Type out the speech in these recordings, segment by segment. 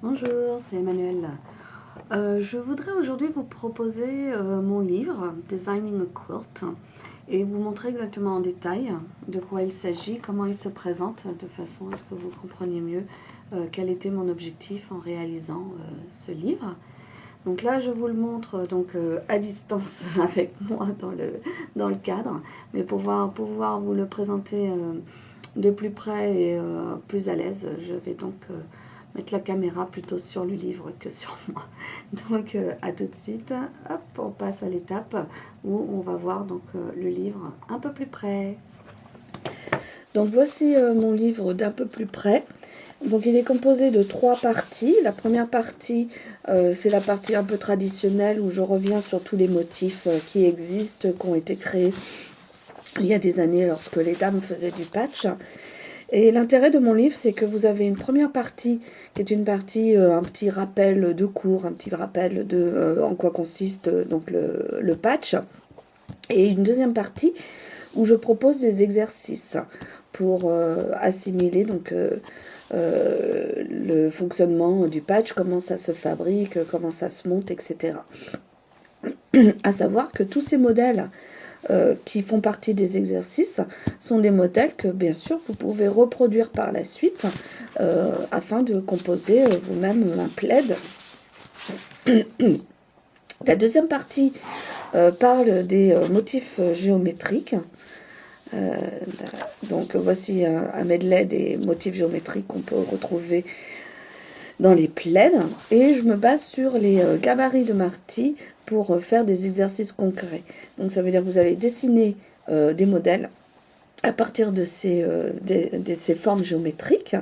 Bonjour, c'est Emmanuel. Je voudrais aujourd'hui vous proposer mon livre Designing a Quilt et vous montrer exactement en détail de quoi il s'agit, comment il se présente, de façon à ce que vous compreniez mieux quel était mon objectif en réalisant ce livre. Donc là, je vous le montre à distance avec moi dans le cadre, mais pour pouvoir vous le présenter de plus près et plus à l'aise, je vais donc mettre la caméra plutôt sur le livre que sur moi. Donc à tout de suite. Hop, on passe à l'étape où on va voir le livre un peu plus près. Donc voici mon livre d'un peu plus près. Donc il est composé de 3 parties. La première partie, c'est la partie un peu traditionnelle où je reviens sur tous les motifs qui existent, qui ont été créés il y a des années lorsque les dames faisaient du patch. Et l'intérêt de mon livre, c'est que vous avez une première partie qui est une partie, un petit rappel de cours, un petit rappel de en quoi consiste le patch. Et une deuxième partie où je propose des exercices pour assimiler le fonctionnement du patch, comment ça se fabrique, comment ça se monte, etc. À savoir que tous ces modèles qui font partie des exercices sont des modèles que bien sûr vous pouvez reproduire par la suite afin de composer vous-même un plaid. La deuxième partie parle des motifs géométriques. Donc voici un medley des motifs géométriques qu'on peut retrouver dans les plaids. Et je me base sur les gabarits de Marty pour faire des exercices concrets. Donc ça veut dire que vous allez dessiner des modèles à partir de ces formes géométriques.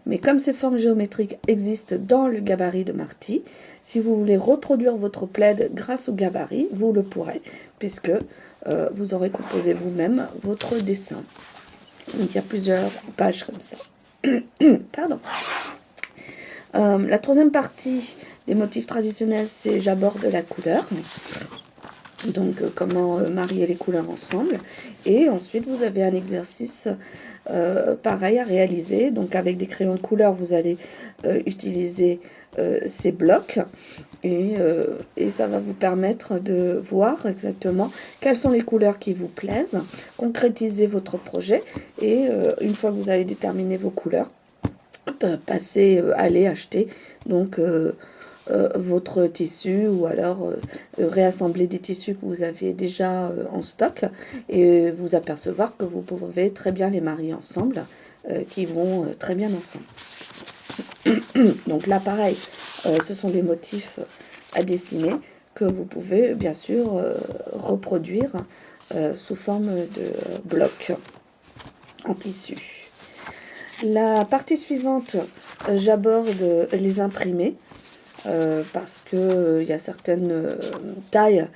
Mais comme ces formes géométriques existent dans le gabarit de Marty, si vous voulez reproduire votre plaid grâce au gabarit, vous le pourrez, puisque vous aurez composé vous-même votre dessin. Donc il y a plusieurs pages comme ça. Pardon. La troisième partie des motifs traditionnels, c'est j'aborde la couleur. Donc comment marier les couleurs ensemble. Et ensuite, vous avez un exercice pareil à réaliser. Donc avec des crayons de couleur, vous allez utiliser ces blocs. Et ça va vous permettre de voir exactement quelles sont les couleurs qui vous plaisent, concrétiser votre projet. Et une fois que vous avez déterminé vos couleurs, aller acheter votre tissu ou alors réassembler des tissus que vous avez déjà en stock et vous apercevoir que vous pouvez très bien les marier ensemble, qui vont très bien ensemble. Donc là pareil, ce sont des motifs à dessiner que vous pouvez bien sûr reproduire sous forme de blocs en tissu. La partie suivante, j'aborde les imprimés parce qu'il y a certaines tailles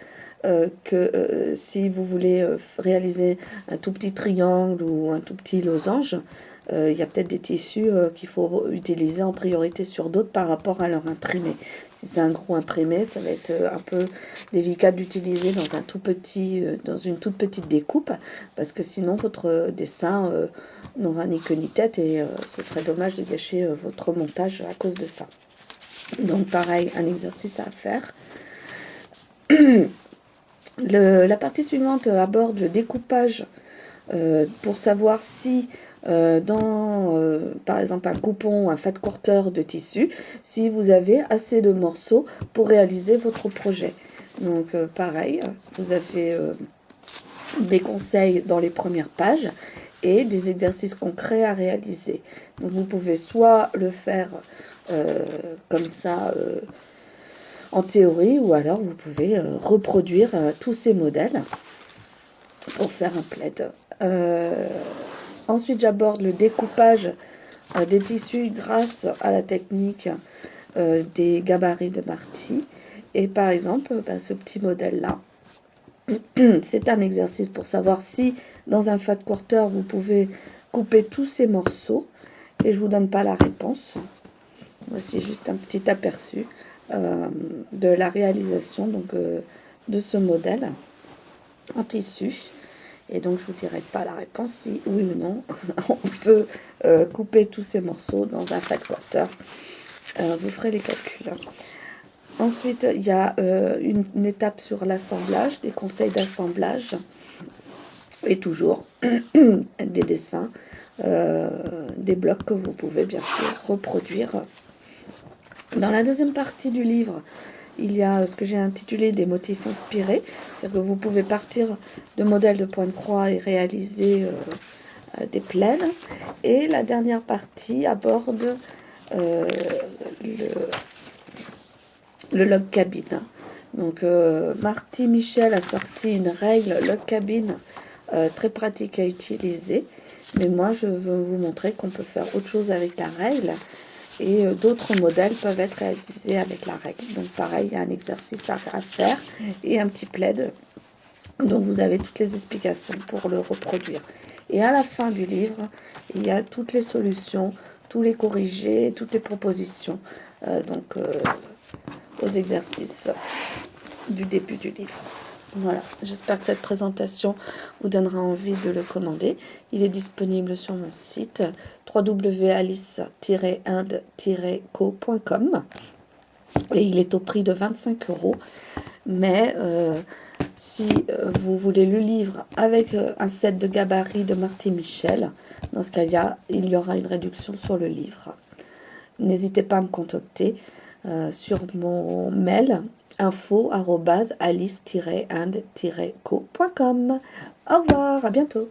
que si vous voulez réaliser un tout petit triangle ou un tout petit losange, il y a peut-être des tissus qu'il faut utiliser en priorité sur d'autres par rapport à leur imprimé. Si c'est un gros imprimé, ça va être un peu délicat d'utiliser dans une toute petite découpe, parce que sinon votre dessin n'aura ni queue ni tête et ce serait dommage de gâcher votre montage à cause de ça. Donc pareil, un exercice à faire. La partie suivante aborde le découpage pour savoir si par exemple un coupon, un fat quarter de tissu, si vous avez assez de morceaux pour réaliser votre projet. Donc pareil, vous avez des conseils dans les premières pages et des exercices concrets à réaliser. Donc vous pouvez soit le faire comme ça en théorie, ou alors vous pouvez reproduire tous ces modèles pour faire un plaid. Ensuite, j'aborde le découpage des tissus grâce à la technique des gabarits de Marty. Et par exemple, ce petit modèle-là, c'est un exercice pour savoir si dans un fat quarter, vous pouvez couper tous ces morceaux. Et je ne vous donne pas la réponse. Voici juste un petit aperçu de la réalisation de ce modèle en tissu. Et donc, je ne vous dirai pas la réponse si oui ou non on peut couper tous ces morceaux dans un fat quarter. vous ferez les calculs. Ensuite, il y a une étape sur l'assemblage, des conseils d'assemblage, et toujours des dessins, des blocs que vous pouvez bien sûr reproduire. Dans la deuxième partie du livre, il y a ce que j'ai intitulé des motifs inspirés, c'est-à-dire que vous pouvez partir de modèles de points de croix et réaliser des plaines. Et la dernière partie aborde le log cabine. Donc Marty Michel a sorti une règle log cabine très pratique à utiliser, mais moi je veux vous montrer qu'on peut faire autre chose avec la règle, et d'autres modèles peuvent être réalisés avec la règle. Donc pareil, il y a un exercice à faire et un petit plaid dont vous avez toutes les explications pour le reproduire. Et à la fin du livre, il y a toutes les solutions, tous les corrigés, toutes les propositions aux exercices du début du livre. Voilà, j'espère que cette présentation vous donnera envie de le commander. Il est disponible sur mon site www.alice-inde-co.com et il est au prix de 25 €. Mais si vous voulez le livre avec un set de gabarit de Marty Michel, dans ce cas-là, il y aura une réduction sur le livre. N'hésitez pas à me contacter sur mon mail info@alice-inde-co.com. Au revoir, à bientôt.